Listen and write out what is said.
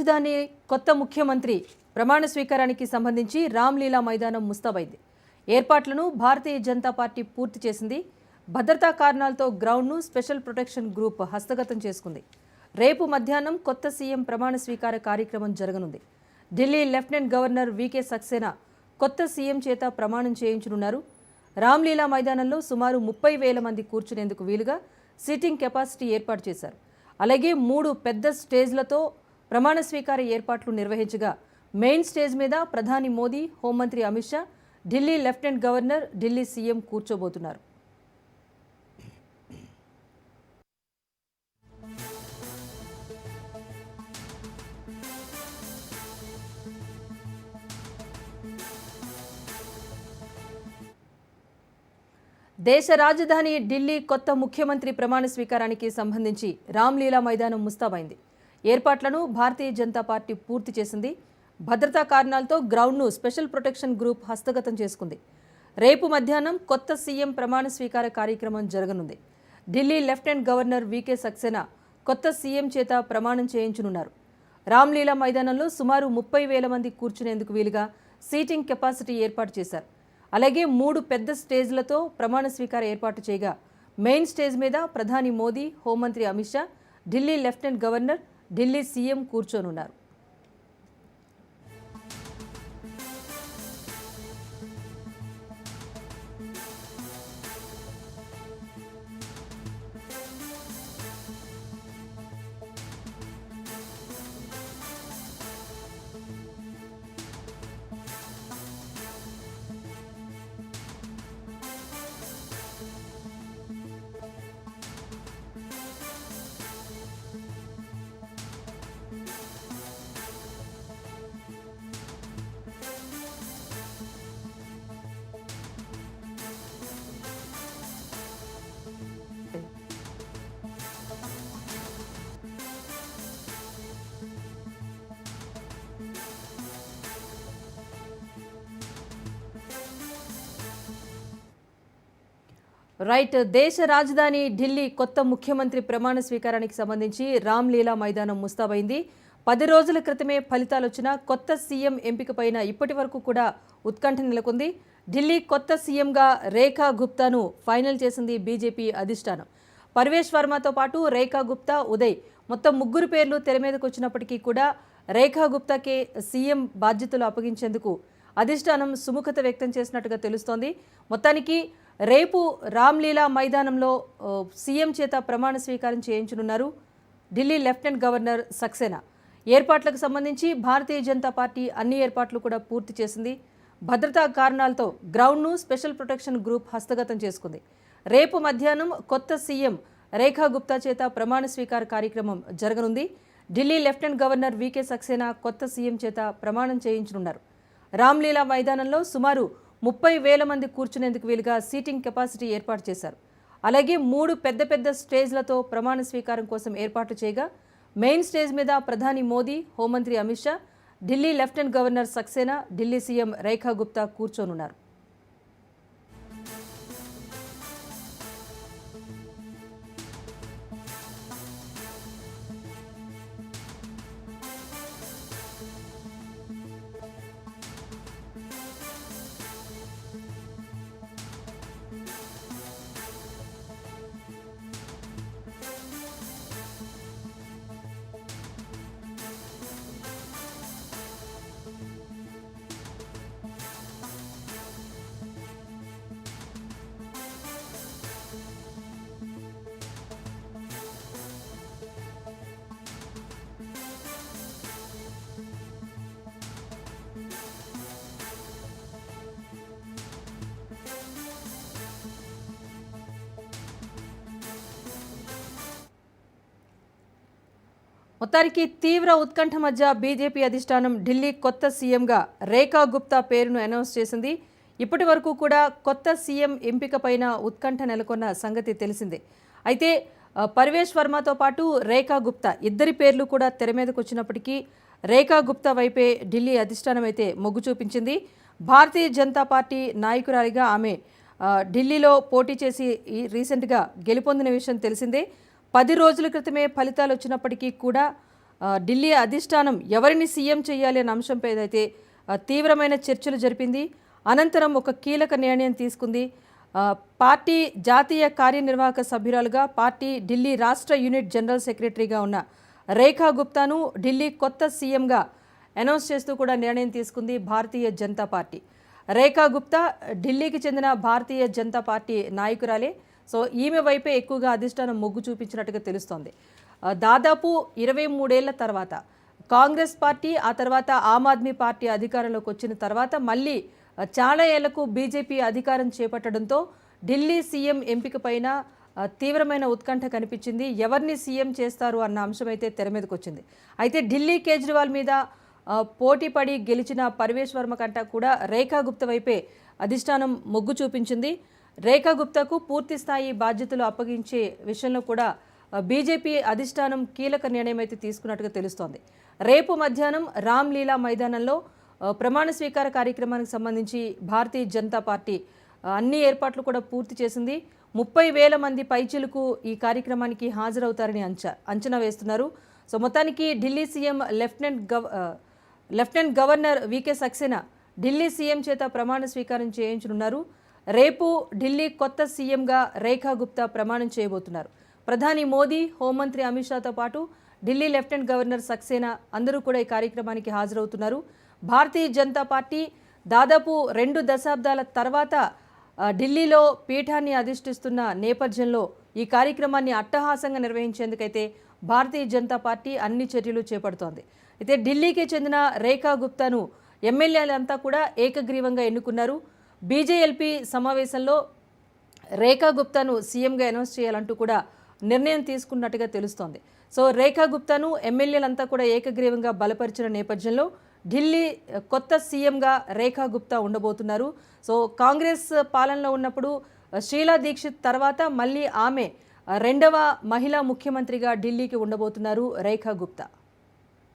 రాజధాని కొత్త ముఖ్యమంత్రి ప్రమాణ స్వీకారానికి సంబంధించి రామ్లీలా మైదానం ముస్తాబైంది. ఏర్పాట్లను భారతీయ జనతా పార్టీ పూర్తి చేసింది. భద్రతా కారణాలతో గ్రౌండ్ను స్పెషల్ ప్రొటెక్షన్ గ్రూప్ హస్తగతం చేసుకుంది. రేపు మధ్యాహ్నం కొత్త సీఎం ప్రమాణ స్వీకార కార్యక్రమం జరగనుంది. ఢిల్లీ లెఫ్టినెంట్ గవర్నర్ వీకే సక్సేనా కొత్త సీఎం చేత ప్రమాణం చేయించనున్నారు. రామ్లీలా మైదానంలో సుమారు 30,000 మంది కూర్చునేందుకు వీలుగా సీటింగ్ కెపాసిటీ ఏర్పాటు చేశారు. అలాగే 3 పెద్ద స్టేజ్లతో ప్రమాణ స్వీకార ఏర్పాట్లు నిర్వహించగా మెయిన్ స్టేజ్ మీద ప్రధాని మోదీ, హోంమంత్రి Amit Shah, Delhi lieutenant governor, Delhi CM కూర్చోబోతున్నారు. దేశ రాజధాని ఢిల్లీ కొత్త ముఖ్యమంత్రి ప్రమాణ స్వీకారానికి సంబంధించి రామ్లీలా మైదానం ముస్తాబైంది. ఏర్పాట్లను భారతీయ జనతా పార్టీ పూర్తి చేసింది. భద్రతా కారణాలతో గ్రౌండ్ను స్పెషల్ ప్రొటెక్షన్ గ్రూప్ హస్తగతం చేసుకుంది. రేపు మధ్యాహ్నం కొత్త సీఎం ప్రమాణ స్వీకార కార్యక్రమం జరగనుంది. ఢిల్లీ లెఫ్టినెంట్ గవర్నర్ వీకే సక్సేనా కొత్త సీఎం చేత ప్రమాణం చేయించనున్నారు. రామ్లీలా మైదానంలో సుమారు 30,000 మంది కూర్చునేందుకు వీలుగా సీటింగ్ కెపాసిటీ ఏర్పాటు చేశారు. అలాగే 3 పెద్ద స్టేజ్లతో ప్రమాణ స్వీకార ఏర్పాటు చేయగా మెయిన్ స్టేజ్ మీద ప్రధాని మోదీ, హోంమంత్రి Amit Shah, Delhi lieutenant governor, Delhi CM కూర్చోనున్నారు. రైట్. దేశ రాజధాని ఢిల్లీ కొత్త ముఖ్యమంత్రి ప్రమాణ స్వీకారానికి సంబంధించి రామ్లీలా మైదానం ముస్తాబైంది. 10 రోజుల క్రితమే ఫలితాలు వచ్చిన కొత్త సీఎం ఎంపికపైన ఇప్పటి వరకు కూడా ఉత్కంఠ నెలకొంది. ఢిల్లీ కొత్త సీఎంగా రేఖా గుప్తాను ఫైనల్ చేసింది బీజేపీ అధిష్టానం. పర్వేష్ వర్మతో పాటు రేఖా గుప్తా, ఉదయ్ మొత్తం 3 పేర్లు తెర మీదకు వచ్చినప్పటికీ కూడా రేఖా గుప్తాకే సీఎం బాధ్యతలు అప్పగించేందుకు అధిష్టానం సుముఖత వ్యక్తం చేసినట్టుగా తెలుస్తోంది. మొత్తానికి రేపు రామ్లీలా మైదానంలో సీఎం చేత ప్రమాణ స్వీకారం చేయించనున్నారు ఢిల్లీ లెఫ్టినెంట్ గవర్నర్ సక్సేనా. ఏర్పాట్లకు సంబంధించి భారతీయ జనతా పార్టీ అన్ని ఏర్పాట్లు కూడా పూర్తి చేసింది. భద్రతా కారణాలతో గ్రౌండ్ను స్పెషల్ ప్రొటెక్షన్ గ్రూప్ హస్తగతం చేసుకుంది. రేపు మధ్యాహ్నం కొత్త సీఎం రేఖా గుప్తా చేత ప్రమాణ స్వీకార కార్యక్రమం జరగనుంది. ఢిల్లీ లెఫ్టినెంట్ గవర్నర్ వీకే సక్సేనా కొత్త సీఎం చేత ప్రమాణం చేయించనున్నారు. రామ్లీలా మైదానంలో సుమారు 30,000 మంది కూర్చునేందుకు వీలుగా సీటింగ్ కెపాసిటీ ఏర్పాటు చేశారు. అలాగే 3 పెద్ద స్టేజ్లతో ప్రమాణ స్వీకారం కోసం ఏర్పాట్లు చేయగా మెయిన్ స్టేజ్ మీద ప్రధాని మోదీ, హోంమంత్రి Amit Shah, Delhi lieutenant governor Saxena, Delhi CM Rekha Gupta కూర్చోనున్నారు. మొత్తానికి తీవ్ర ఉత్కంఠ మధ్య బీజేపీ అధిష్టానం ఢిల్లీ కొత్త సీఎంగా రేఖా గుప్తా పేరును అనౌన్స్ చేసింది. ఇప్పటి వరకు కూడా కొత్త సీఎం ఎంపికపైన ఉత్కంఠ నెలకొన్న సంగతి తెలిసిందే. అయితే పర్వేష్ వర్మతో పాటు రేఖా గుప్తా ఇద్దరి పేర్లు కూడా తెర మీదకు వచ్చినప్పటికీ రేఖా గుప్తా వైపే ఢిల్లీ అధిష్టానం అయితే మొగ్గు చూపించింది. భారతీయ జనతా పార్టీ నాయకురాలిగా ఆమె ఢిల్లీలో పోటీ చేసి రీసెంట్గా గెలుపొందిన విషయం తెలిసిందే. 10 రోజుల క్రితమే ఫలితాలు వచ్చినప్పటికీ కూడా ఢిల్లీ అధిష్టానం ఎవరిని సీఎం చేయాలి అనే అంశంపై అయితే తీవ్రమైన చర్చలు జరిపింది. అనంతరం ఒక కీలక నిర్ణయం తీసుకుంది. పార్టీ జాతీయ కార్యనిర్వాహక సభ్యురాలుగా పార్టీ ఢిల్లీ రాష్ట్ర యూనిట్ జనరల్ సెక్రటరీగా ఉన్న రేఖా గుప్తాను ఢిల్లీ కొత్త సీఎంగా అనౌన్స్ చేస్తూ కూడా నిర్ణయం తీసుకుంది భారతీయ జనతా పార్టీ. రేఖా గుప్తా ఢిల్లీకి చెందిన భారతీయ జనతా పార్టీ నాయకురాలే. సో ఈమె వైపే ఎక్కువగా అధిష్టానం మొగ్గు చూపించినట్టుగా తెలుస్తోంది. దాదాపు 23 ఏళ్ల తర్వాత కాంగ్రెస్ పార్టీ, ఆ తర్వాత ఆమ్ ఆద్మీ పార్టీ అధికారంలోకి వచ్చిన తర్వాత మళ్ళీ చాలా ఏళ్లకు బీజేపీ అధికారం చేపట్టడంతో ఢిల్లీ సీఎం ఎంపిక పైన తీవ్రమైన ఉత్కంఠ కనిపించింది. ఎవరిని సీఎం చేస్తారు అన్న అంశం అయితే తెర మీదకి వచ్చింది. అయితే ఢిల్లీ కేజ్రీవాల్ మీద పోటీపడి గెలిచిన పర్వేష్ వర్మ కంటే కూడా రేఖా గుప్తా వైపే అధిష్టానం మొగ్గు చూపించింది. రేఖా గుప్తాకు పూర్తి స్థాయి బాధ్యతలు అప్పగించే విషయంలో కూడా బీజేపీ అధిష్టానం కీలక నిర్ణయం అయితే తీసుకున్నట్టుగా తెలుస్తోంది. రేపు మధ్యాహ్నం రామ్లీలా మైదానంలో ప్రమాణ స్వీకార కార్యక్రమానికి సంబంధించి భారతీయ జనతా పార్టీ అన్ని ఏర్పాట్లు కూడా పూర్తి చేసింది. 30,000 మంది పైచిలకు ఈ కార్యక్రమానికి హాజరవుతారని అంచనా వేస్తున్నారు. సో మొత్తానికి Delhi CM lieutenant governor VK Saxena Delhi CM చేత ప్రమాణ స్వీకారం చేయించనున్నారు. రేపు ఢిల్లీ కొత్త సీఎంగా రేఖా గుప్తా ప్రమాణం చేయబోతున్నారు. ప్రధాని మోదీ, హోంమంత్రి అమిత్ షాతో పాటు ఢిల్లీ లెఫ్టినెంట్ గవర్నర్ సక్సేనా అందరూ కూడా ఈ కార్యక్రమానికి హాజరవుతున్నారు. భారతీయ జనతా పార్టీ దాదాపు 2 దశాబ్దాల తర్వాత ఢిల్లీలో పీఠాన్ని అధిష్ఠిస్తున్న నేపథ్యంలో ఈ కార్యక్రమాన్ని అట్టహాసంగా నిర్వహించేందుకైతే భారతీయ జనతా పార్టీ అన్ని చర్యలు చేపడుతోంది. అయితే ఢిల్లీకి చెందిన రేఖా గుప్తాను ఎమ్మెల్యేలంతా కూడా ఏకగ్రీవంగా ఎన్నుకున్నారు. బీజేఎల్పీ సమావేశంలో రేఖా గుప్తాను సీఎంగా అనౌన్స్ చేయాలంటూ కూడా నిర్ణయం తీసుకున్నట్టుగా తెలుస్తోంది. సో రేఖా గుప్తాను ఎమ్మెల్యేలంతా కూడా ఏకగ్రీవంగా బలపరిచిన నేపథ్యంలో ఢిల్లీ కొత్త సీఎంగా రేఖా గుప్తా ఉండబోతున్నారు. సో కాంగ్రెస్ పాలనలో ఉన్నప్పుడు షీలా దీక్షిత్ తర్వాత మళ్ళీ ఆమె 2వ మహిళా ముఖ్యమంత్రిగా ఢిల్లీకి ఉండబోతున్నారు రేఖా గుప్తా.